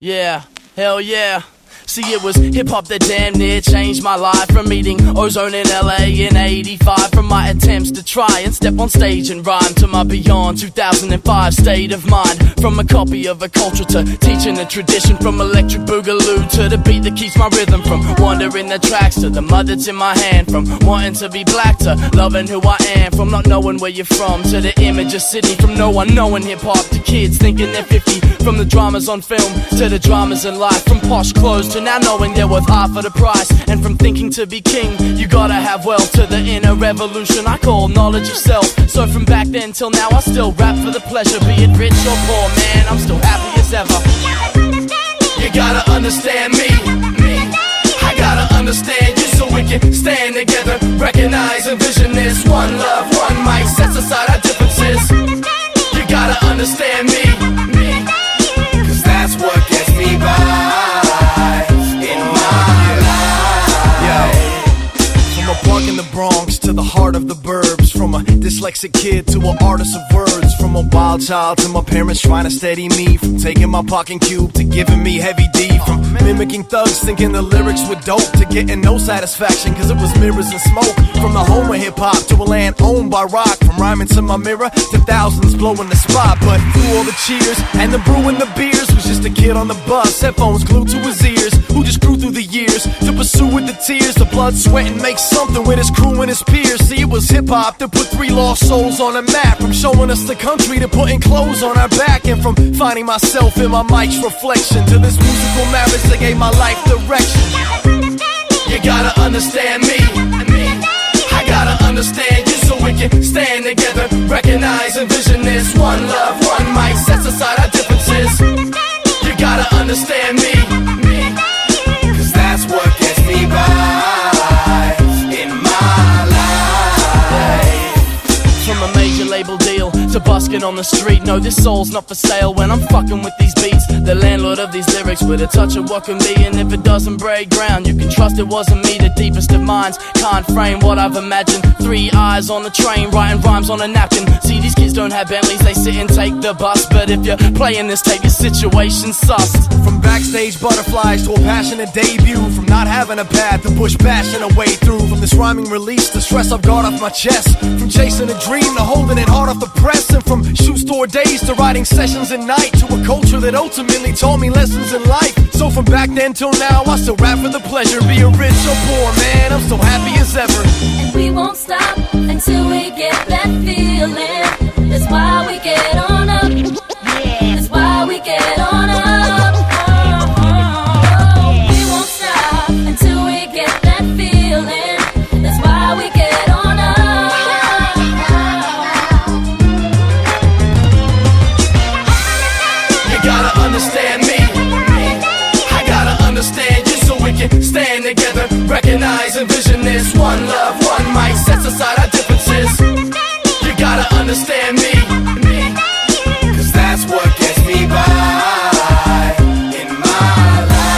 Yeah, hell yeah. See, it was hip-hop that damn near changed my life. From meeting Ozone in LA in 85, from my attempts to try and step on stage and rhyme, to my beyond 2005 state of mind. From a copy of a culture to teaching a tradition, from electric boogaloo to the beat that keeps my rhythm, from wandering the tracks to the mud that's in my hand, from wanting to be black to loving who I am, from not knowing where you're from to the image of Sydney, from no one knowing hip-hop to kids thinking they're 50, from the dramas on film to the dramas in life, from posh clothes to now knowing they're worth half of the price, and from thinking to be king you gotta have wealth, to the inner revolution I call knowledge of self. So from back then till now I still rap for the pleasure, be it rich or poor, man, I'm still happy as ever. You gotta understand me, I gotta understand you, so we can stand together, recognize and vision this one love, one mic, sets aside our differences. You gotta understand me, cause that's what gets me by. In the Bronx to the heart of the burbs, from a dyslexic kid to an artist of words, from a wild child to my parents trying to steady me, from taking my parking cube to giving me heavy D, from mimicking thugs thinking the lyrics were dope to getting no satisfaction cause it was mirrors and smoke, from the home of hip-hop to a land owned by rock, from rhyming to my mirror to thousands blowing the spot. But through all the cheers and the brew and the beers was just a kid on the bus, headphones glued to his ears, who just grew through the years to pursue with the tears, the blood, sweat and make something with his crew and his peers. See, it was hip-hop that put three lost souls on the map, from showing us the country to putting clothes on our back, and from finding myself in my mic's reflection to this musical marriage that gave my life direction. You gotta understand me, I gotta understand you, so we can stand together, recognize and vision this one love, one mic, sets aside our differences. You gotta understand me, cause that's what gets me by. From a major label deal to busking on the street, no, this soul's not for sale when I'm fucking with these beats. The landlord of these lyrics with a touch of what can be, and if it doesn't break ground, you can trust it wasn't me. The deepest of minds can't frame what I've imagined. 3 eyes on the train, writing rhymes on a napkin. See, these kids don't have Bentleys, they sit and take the bus, but if you're playing this tape, your situation's sus. From backstage butterflies to a passionate debut, from not having a path to push passion away through, from this rhyming release, the stress I've got off my chest, from chasing a dream to holding it hard off the press, and from shoe store days to writing sessions at night, to a culture that ultimately taught me lessons in life. So from back then till now I still rap for the pleasure, be it rich or poor, man, I'm still happy as ever. And we won't stop until we get that feeling. That's why we get on up. That's why we get on up. We won't stop until we get that feeling. That's why we get on up. Understand me, I gotta understand you, so we can stand together, recognize and vision this one love, one mic, sets aside our differences. You gotta understand me, cause that's what gets me by in my life.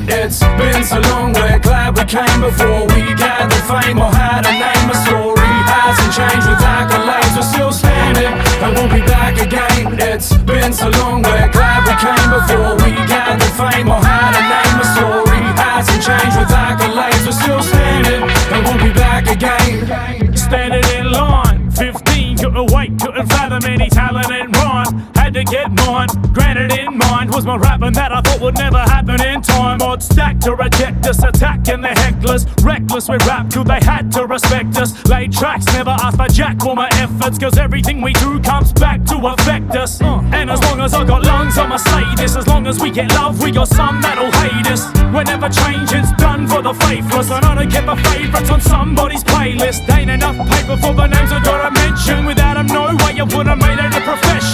It's been so long, we're glad we came before we gathered fame or had a name. A story hasn't changed with accolades, we're still standing and we'll be back again. It's been so long, we're glad we came before we gathered fame or had a name. A story hasn't changed with accolades, we're still standing and we'll be back again. Standing in line, 15, couldn't wait, couldn't fathom any talent in rhyme. Had to get mine, granted in mind was my rapping that I thought would never happen in time. Odds stacked to reject us, attacking the hecklers. Reckless with rap till they had to respect us. Laid tracks, never asked for jack for my efforts, cause everything we do comes back to affect us. And as long as I got lungs, I'ma say this. As long as we get love, we got some that'll hate us. Whenever change is done for the faithless, and I don't get my favourites on somebody's playlist. Ain't enough paper for the names I gotta mention. Without them, no way you would've made it a profession.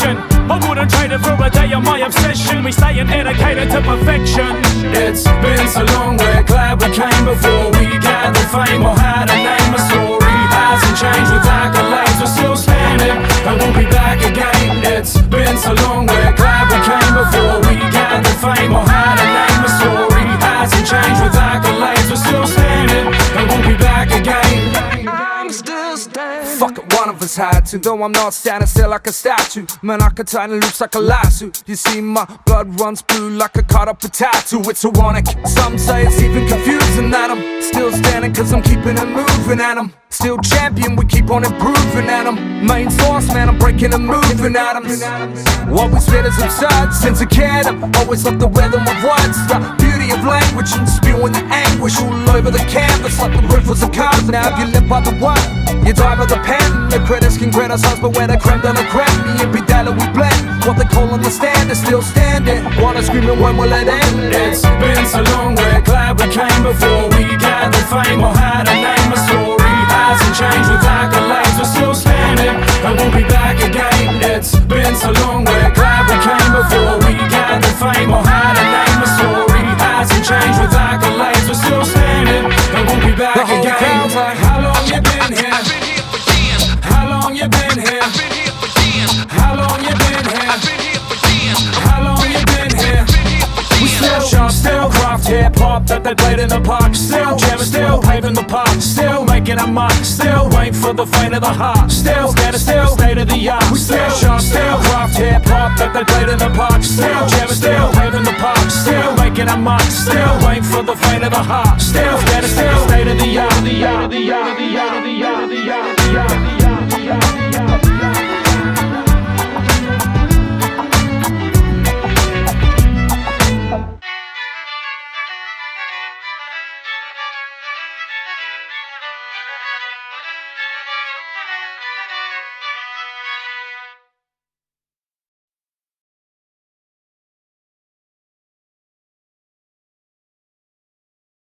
obsession. We staying dedicated to perfection. It's been so long, we're glad we came before we gathered fame or had a name. A story hasn't changed with accolades, we're still standing and we'll be back again. It's been so long, we're glad we came before we gathered fame or had a name. A story hasn't changed with accolades, we're still standing and we'll be back again. I'm still standing. Fuck it, one of us had to. Though I'm not standing still like a statue. Man, I could tighten loops like a lasso. You see my blood runs blue like a cut up a tattoo. It's ironic, some say it's even confusing that I'm still standing cause I'm keeping it moving at 'em. Still champion, we keep on improving at 'em. Main source, man, I'm breaking and moving atoms. What we spit is absurd, since a kid I've always loved the rhythm of words. The beauty of language and spewing the anguish all over the canvas like the riffles of cars. Now if you live by the word, you die by the pen. The critics can criticize us, but we're the creme de la creme. Me and Big Daddy, we blend. What they call on the stand is still standing. Wanna scream and when will it end? It's been so long, we're glad we came before we gathered fame or had a name. A story hasn't changed with accolades, we're still standing and we'll be back again. It's been so long, we're glad we came before we gathered fame or had a name. A story hasn't changed with accolades, we're still standing and we'll be back again. Like, how long you been here? How long you been here? How long you been here? How long you been here? We still sharp, still craft hip-hop that they played in the park. Still jamming, still paving the park. Still making a mark, still wait for the faint of the heart. Still standing, still state of the art. We still sharp, still craft hip-hop that they played in the park. Still jamming, still paving the park. Still making a mark, still wait for the faint of the heart. Still standing, still state of the art.